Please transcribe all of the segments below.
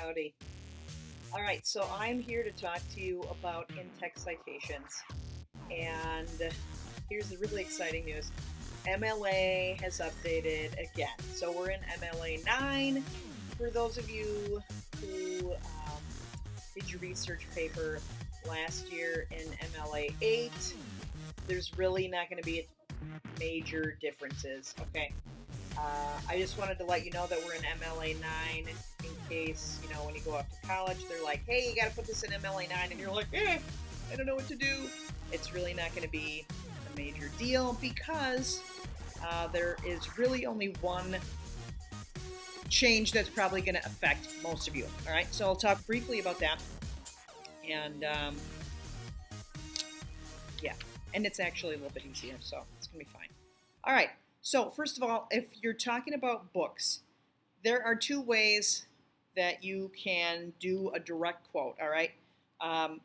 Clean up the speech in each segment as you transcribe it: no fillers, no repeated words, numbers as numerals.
Howdy. All right, so I'm here to talk to you about in-text citations. And here's the really exciting news. MLA has updated again. So we're in MLA 9. For those of you who did your research paper last year in MLA 8, there's really not going to be major differences, okay? I just wanted to let you know that we're in MLA 9 in case, when you go off to college, they're like, hey, you got to put this in MLA 9, and you're like, I don't know what to do. It's really not going to be a major deal because there is really only one change that's probably going to affect most of you. All right, so I'll talk briefly about that. And yeah, and it's actually a little bit easier, so it's going to be fine. All right. So first of all, if you're talking about books, there are two ways that you can do a direct quote, all right?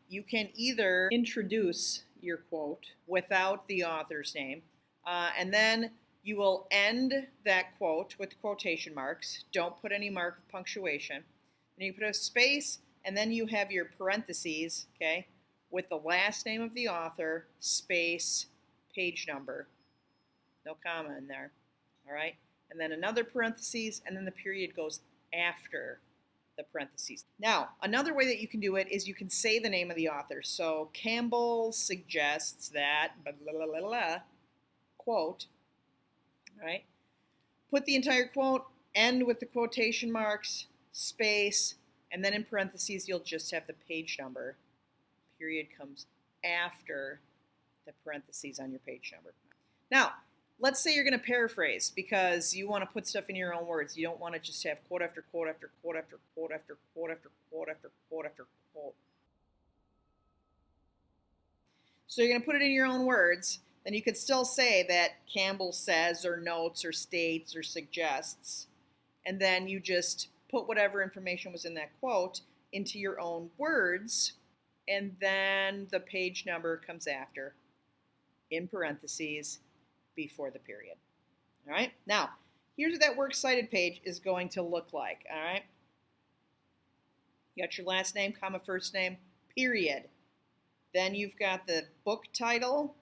You can either introduce your quote without the author's name, and then you will end that quote with quotation marks. Don't put any mark of punctuation. Then you put a space, and then you have your parentheses, okay, with the last name of the author, space, page number. No comma in there, all right? And then another parentheses, and then the period goes after the parentheses. Now, another way that you can do it is you can say the name of the author. So Campbell suggests that, blah, blah, blah, blah, quote, all right? Put the entire quote, end with the quotation marks, space, and then in parentheses, you'll just have the page number. Period comes after the parentheses on your page number. Now, let's say you're going to paraphrase because you want to put stuff in your own words. You don't want to just have quote after quote after quote after quote after quote after quote after quote after quote. So you're going to put it in your own words. Then you could still say that Campbell says or notes or states or suggests. And then you just put whatever information was in that quote into your own words. And then the page number comes after in parentheses before the period. All right. Now, here's what that works cited page is going to look like. All right. You got your last name, comma, first name, period. Then you've got the book title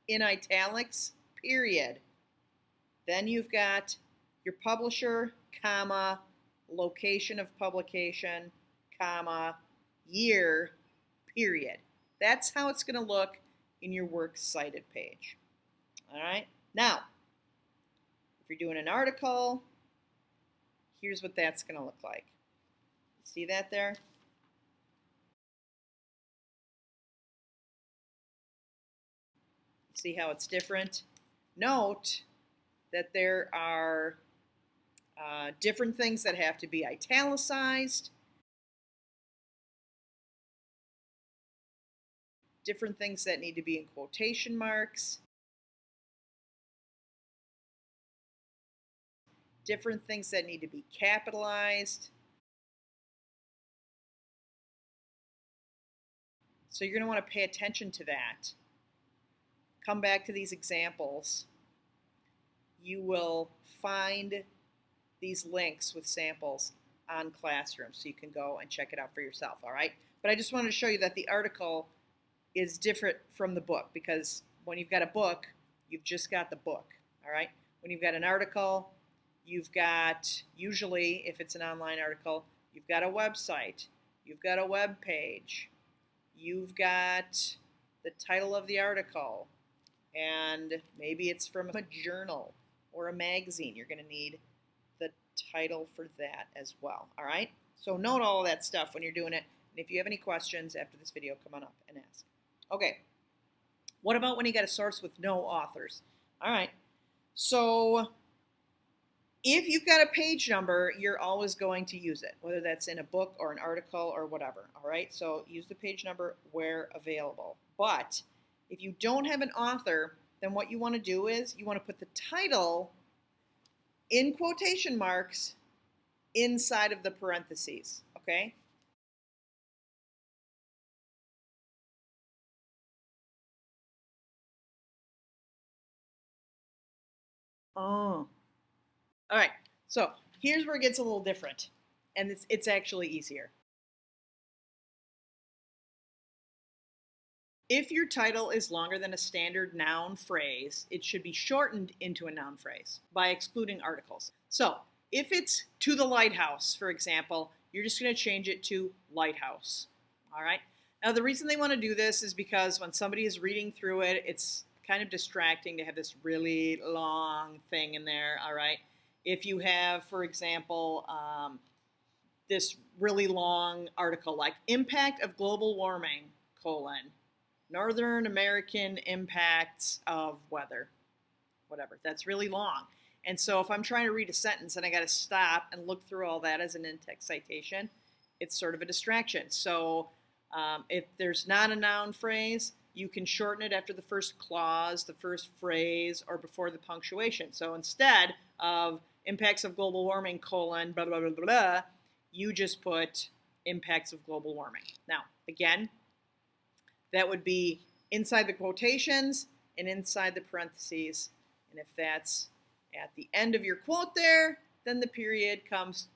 in italics, period. Then you've got your publisher, comma, location of publication, comma, year, period. That's how it's going to look in your works cited page. All right. Now, if you're doing an article, here's what that's going to look like. See that there? See how it's different? Note that there are different things that have to be italicized, different things that need to be in quotation marks, different things that need to be capitalized. So you're going to want to pay attention to that. Come back to these examples. You will find these links with samples on Classroom, so you can go and check it out for yourself, all right? But I just wanted to show you that the article is different from the book, because when you've got a book, you've just got the book, all right? When you've got an article, you've got, usually, if it's an online article, you've got a website, you've got a web page, you've got the title of the article, and maybe it's from a journal or a magazine. You're going to need the title for that as well, all right? So note all of that stuff when you're doing it, and if you have any questions after this video, come on up and ask. Okay, what about when you got a source with no authors? All right, so if you've got a page number, you're always going to use it, whether that's in a book or an article or whatever, all right? So use the page number where available. But if you don't have an author, then what you want to do is you want to put the title in quotation marks inside of the parentheses, okay? Oh. All right, so here's where it gets a little different. And it's actually easier. If your title is longer than a standard noun phrase, it should be shortened into a noun phrase by excluding articles. So if it's to the lighthouse, for example, you're just going to change it to lighthouse. All right. Now, the reason they want to do this is because when somebody is reading through it, it's kind of distracting to have this really long thing in there. All right. If you have, for example, this really long article like impact of global warming, Northern American impacts of weather, whatever. That's really long. And so if I'm trying to read a sentence and I got to stop and look through all that as an in-text citation, it's sort of a distraction. So if there's not a noun phrase, you can shorten it after the first clause, the first phrase, or before the punctuation. So instead of impacts of global warming, blah, blah, blah, blah, blah, you just put impacts of global warming. Now, again, that would be inside the quotations and inside the parentheses. And if that's at the end of your quote there, then the period comes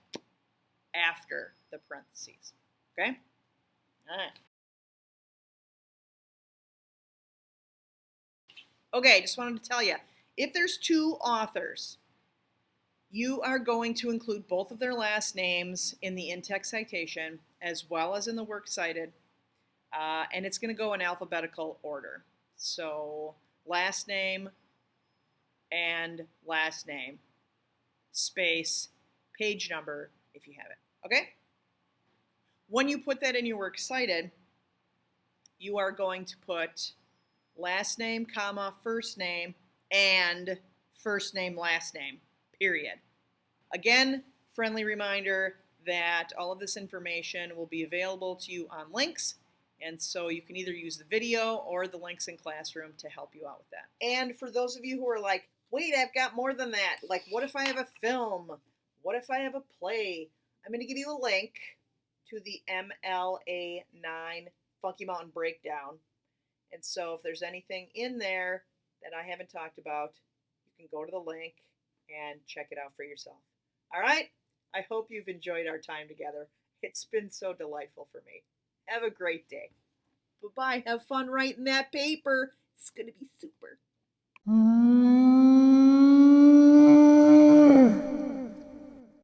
after the parentheses. Okay? All right. Okay, just wanted to tell you, if there's two authors, you are going to include both of their last names in the in-text citation as well as in the works cited. And it's going to go in alphabetical order. So last name and last name, space, page number, if you have it. Okay? When you put that in your works cited, you are going to put last name, comma, first name, and first name, last name, period. Again, friendly reminder that all of this information will be available to you on links. And so you can either use the video or the links in Classroom to help you out with that. And for those of you who are like, wait, I've got more than that. Like, what if I have a film? What if I have a play? I'm going to give you a link to the MLA 9 Funky Mountain Breakdown. And so if there's anything in there that I haven't talked about, you can go to the link and check it out for yourself. All right? I hope you've enjoyed our time together. It's been so delightful for me. Have a great day. Bye-bye. Have fun writing that paper. It's going to be super.